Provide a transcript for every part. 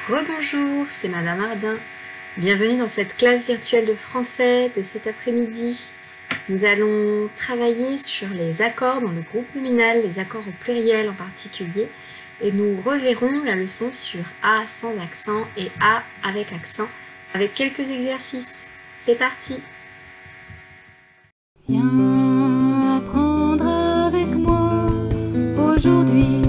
Rebonjour, c'est Madame Ardin. Bienvenue dans cette classe virtuelle de français de cet après-midi. Nous allons travailler sur les accords dans le groupe nominal, les accords au pluriel en particulier, et nous reverrons la leçon sur A sans accent et A avec accent, avec quelques exercices. C'est parti! Viens apprendre avec moi aujourd'hui.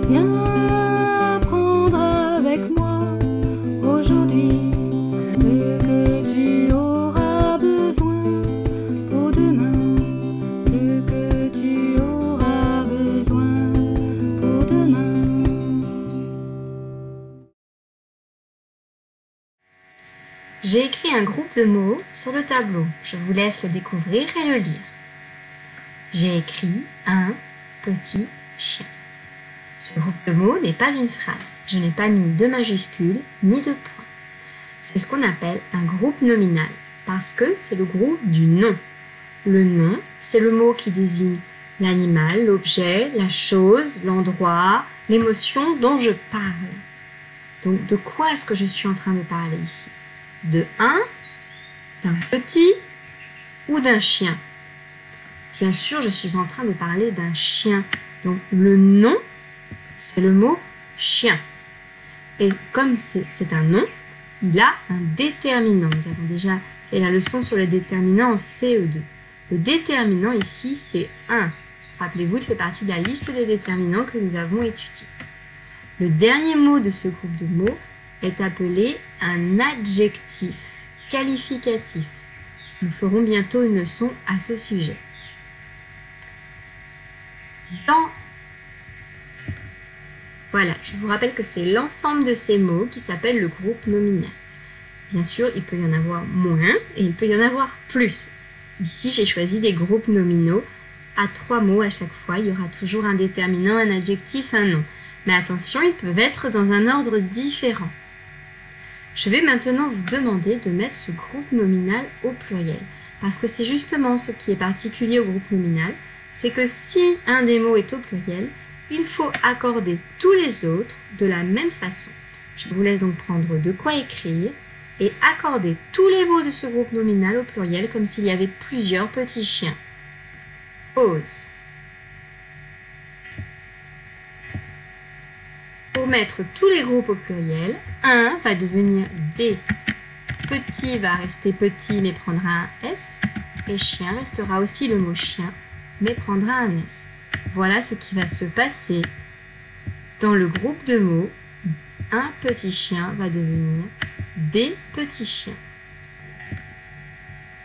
Viens apprendre avec moi aujourd'hui ce que tu auras besoin pour demain. Ce que tu auras besoin pour demain. J'ai écrit un groupe de mots sur le tableau. Je vous laisse le découvrir et le lire. J'ai écrit un petit chien. Ce groupe de mots n'est pas une phrase. Je n'ai pas mis de majuscules ni de points. C'est ce qu'on appelle un groupe nominal parce que c'est le groupe du nom. Le nom, c'est le mot qui désigne l'animal, l'objet, la chose, l'endroit, l'émotion dont je parle. Donc, de quoi est-ce que je suis en train de parler ici? De un, d'un petit ou d'un chien? Bien sûr, je suis en train de parler d'un chien. Donc, le nom, c'est le mot chien. Et comme c'est un nom, il a un déterminant. Nous avons déjà fait la leçon sur le déterminant en CE2. Le déterminant ici, c'est 1. Rappelez-vous, il fait partie de la liste des déterminants que nous avons étudiés. Le dernier mot de ce groupe de mots est appelé un adjectif qualificatif. Nous ferons bientôt une leçon à ce sujet. Voilà, je vous rappelle que c'est l'ensemble de ces mots qui s'appelle le groupe nominal. Bien sûr, il peut y en avoir moins et il peut y en avoir plus. Ici, j'ai choisi des groupes nominaux à 3 mots à chaque fois. Il y aura toujours un déterminant, un adjectif, un nom. Mais attention, ils peuvent être dans un ordre différent. Je vais maintenant vous demander de mettre ce groupe nominal au pluriel. Parce que c'est justement ce qui est particulier au groupe nominal, c'est que si un des mots est au pluriel, il faut accorder tous les autres de la même façon. Je vous laisse donc prendre de quoi écrire et accorder tous les mots de ce groupe nominal au pluriel comme s'il y avait plusieurs petits chiens. Pause. Pour mettre tous les groupes au pluriel, un va devenir des. Petit va rester petit mais prendra un S. Et chien restera aussi le mot chien mais prendra un S. Voilà ce qui va se passer dans le groupe de mots. Un petit chien va devenir des petits chiens.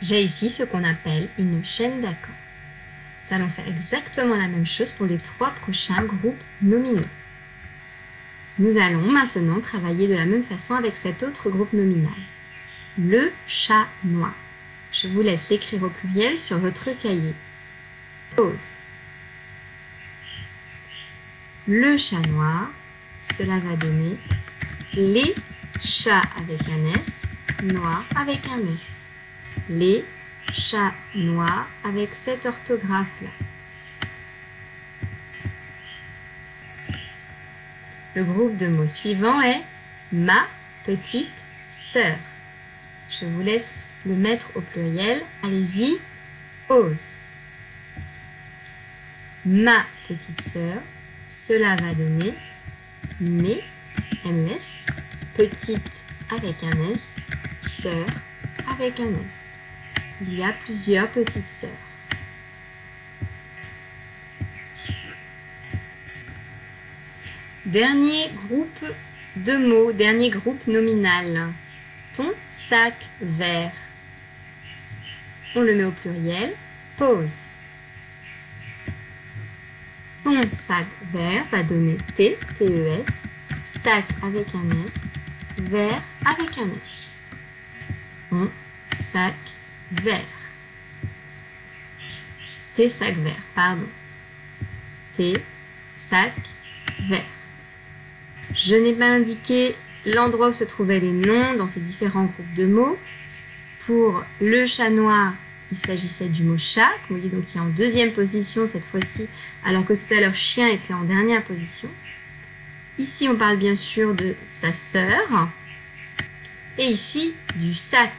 J'ai ici ce qu'on appelle une chaîne d'accords. Nous allons faire exactement la même chose pour les 3 prochains groupes nominaux. Nous allons maintenant travailler de la même façon avec cet autre groupe nominal. Le chat noir. Je vous laisse l'écrire au pluriel sur votre cahier. Pause. Le chat noir, cela va donner les chats avec un S, noir avec un S. Les chats noirs avec cette orthographe-là. Le groupe de mots suivant est ma petite sœur. Je vous laisse le mettre au pluriel. Allez-y, pause. Ma petite sœur, cela va donner mes, MES, petite avec un S, sœur avec un S. Il y a plusieurs petites sœurs. Dernier groupe de mots, dernier groupe nominal. Ton sac vert. On le met au pluriel. Pause. Ton sac vert va donner T, T-E-S, sac avec un S, vert avec un S. Ton sac vert. Tes sacs verts, pardon. Tes sacs verts. Je n'ai pas indiqué l'endroit où se trouvaient les noms dans ces différents groupes de mots. Pour le chat noir, il s'agissait du mot chat, vous voyez donc qui est en 2e position cette fois-ci, alors que tout à l'heure chien était en dernière position. Ici, on parle bien sûr de sa sœur. Et ici, du sac.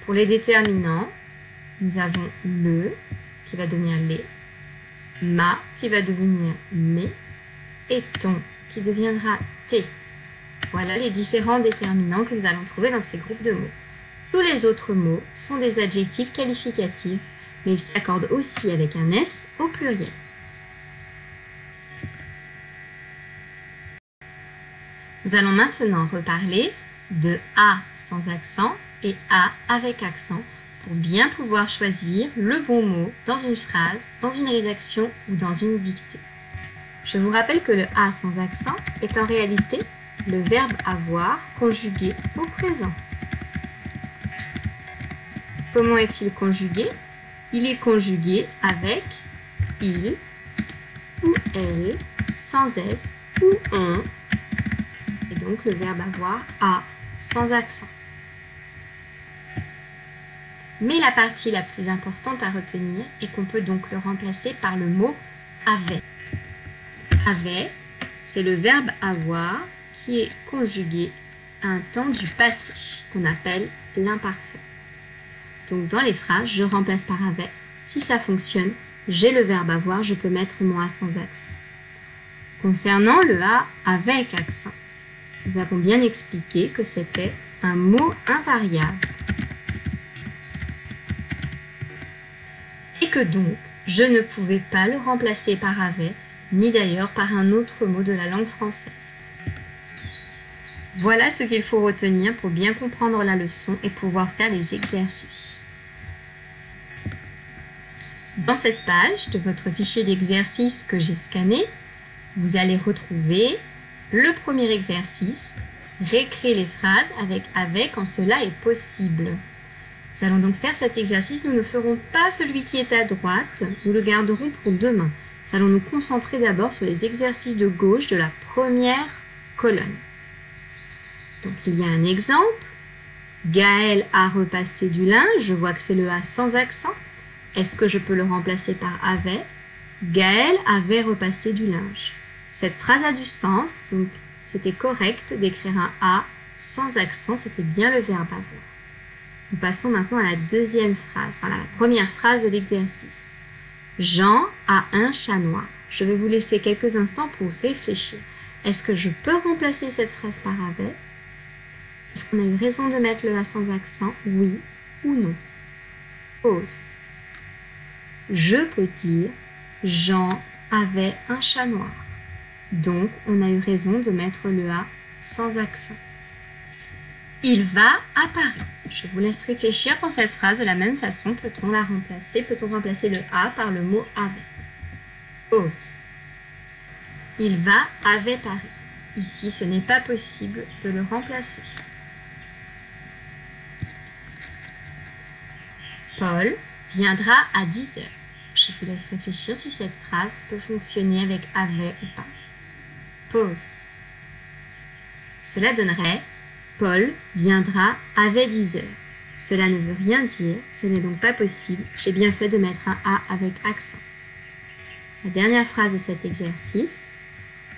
Pour les déterminants, nous avons le qui va devenir les, ma qui va devenir mes et ton qui deviendra t. Voilà les différents déterminants que nous allons trouver dans ces groupes de mots. Tous les autres mots sont des adjectifs qualificatifs, mais ils s'accordent aussi avec un S au pluriel. Nous allons maintenant reparler de A sans accent et A avec accent pour bien pouvoir choisir le bon mot dans une phrase, dans une rédaction ou dans une dictée. Je vous rappelle que le A sans accent est en réalité le verbe avoir conjugué au présent. Comment est-il conjugué? Il est conjugué avec il ou elle, sans S ou on. Et donc le verbe avoir a sans accent. Mais la partie la plus importante à retenir est qu'on peut donc le remplacer par le mot avait. Avait, c'est le verbe avoir qui est conjugué à un temps du passé, qu'on appelle l'imparfait. Donc dans les phrases, je remplace par avait. Si ça fonctionne, j'ai le verbe avoir, je peux mettre mon A sans accent. Concernant le A avec accent, nous avons bien expliqué que c'était un mot invariable. Et que donc, je ne pouvais pas le remplacer par avait, ni d'ailleurs par un autre mot de la langue française. Voilà ce qu'il faut retenir pour bien comprendre la leçon et pouvoir faire les exercices. Dans cette page de votre fichier d'exercice que j'ai scanné, vous allez retrouver le premier exercice, réécrire les phrases avec quand cela est possible. Nous allons donc faire cet exercice, nous ne ferons pas celui qui est à droite, nous le garderons pour demain. Nous allons nous concentrer d'abord sur les exercices de gauche de la première colonne. Donc il y a un exemple, Gaël a repassé du linge, je vois que c'est le A sans accent. Est-ce que je peux le remplacer par avait? Gaël avait repassé du linge. Cette phrase a du sens, donc c'était correct d'écrire un A sans accent, c'était bien le verbe avoir. Nous passons maintenant à la deuxième phrase, enfin la première phrase de l'exercice. Jean a un chat noir. Je vais vous laisser quelques instants pour réfléchir. Est-ce que je peux remplacer cette phrase par avait? Est-ce qu'on a eu raison de mettre le A sans accent? Oui ou non? Pause. Je peux dire Jean avait un chat noir. Donc, on a eu raison de mettre le A sans accent. Il va à Paris. Je vous laisse réfléchir pour cette phrase de la même façon. Peut-on la remplacer? Peut-on remplacer le A par le mot avait? Pause. Il va avec Paris. Ici, ce n'est pas possible de le remplacer. Paul viendra à 10 heures. Je vous laisse réfléchir si cette phrase peut fonctionner avec avait ou pas. Pause. Cela donnerait Paul viendra avec 10 heures. Cela ne veut rien dire, ce n'est donc pas possible. J'ai bien fait de mettre un A avec accent. La dernière phrase de cet exercice.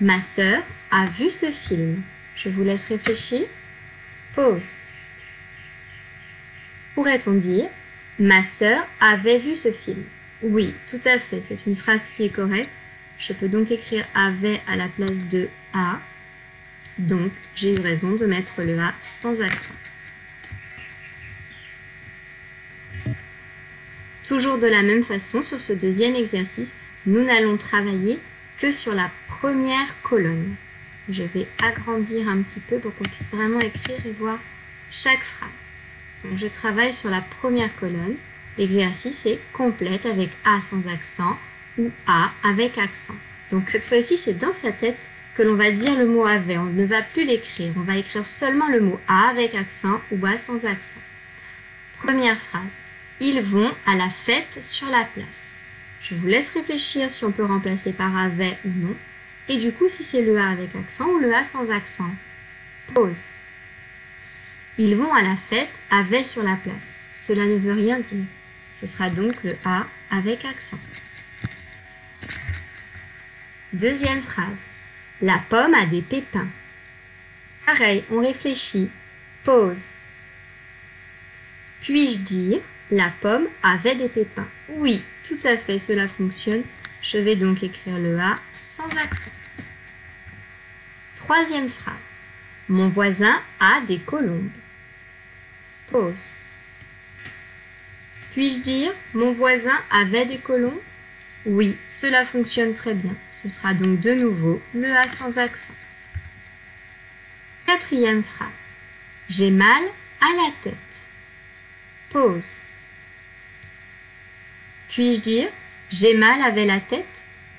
Ma sœur a vu ce film. Je vous laisse réfléchir. Pause. Pourrait-on dire ma sœur avait vu ce film? Oui, tout à fait, c'est une phrase qui est correcte. Je peux donc écrire avait à la place de A. Donc, j'ai eu raison de mettre le A sans accent. Toujours de la même façon, sur ce deuxième exercice, nous n'allons travailler que sur la première colonne. Je vais agrandir un petit peu pour qu'on puisse vraiment écrire et voir chaque phrase. Donc, je travaille sur la première colonne. L'exercice est complète avec A sans accent ou A avec accent. Donc cette fois-ci, c'est dans sa tête que l'on va dire le mot avait. On ne va plus l'écrire. On va écrire seulement le mot A avec accent ou A sans accent. Première phrase. Ils vont à la fête sur la place. Je vous laisse réfléchir si on peut remplacer par avait ou non. Et du coup, si c'est le A avec accent ou le A sans accent. Pause. Ils vont à la fête avait sur la place. Cela ne veut rien dire. Ce sera donc le A avec accent. Deuxième phrase. La pomme a des pépins. Pareil, on réfléchit. Pause. Puis-je dire, la pomme avait des pépins? Oui, tout à fait, cela fonctionne. Je vais donc écrire le A sans accent. Troisième phrase. Mon voisin a des colombes. Pause. Puis-je dire, mon voisin avait des colombes? Oui, cela fonctionne très bien. Ce sera donc de nouveau le A sans accent. Quatrième phrase. J'ai mal à la tête. Pause. Puis-je dire, j'ai mal avec la tête?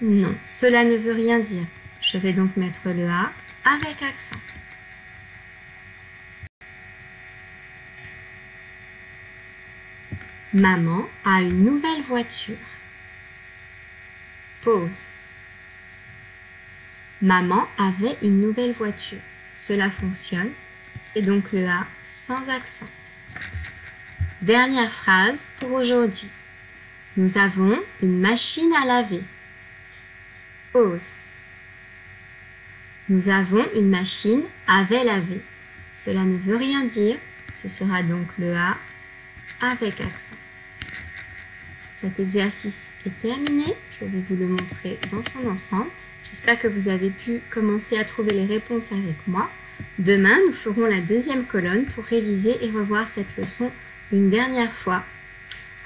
Non, cela ne veut rien dire. Je vais donc mettre le A avec accent. Maman a une nouvelle voiture. Pause. Maman avait une nouvelle voiture. Cela fonctionne. C'est donc le A sans accent. Dernière phrase pour aujourd'hui. Nous avons une machine à laver. Pause. Nous avons une machine à laver. Cela ne veut rien dire. Ce sera donc le A avec accent. Cet exercice est terminé. Je vais vous le montrer dans son ensemble. J'espère que vous avez pu commencer à trouver les réponses avec moi. Demain, nous ferons la deuxième colonne pour réviser et revoir cette leçon une dernière fois.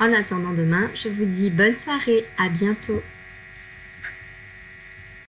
En attendant demain, je vous dis bonne soirée, à bientôt.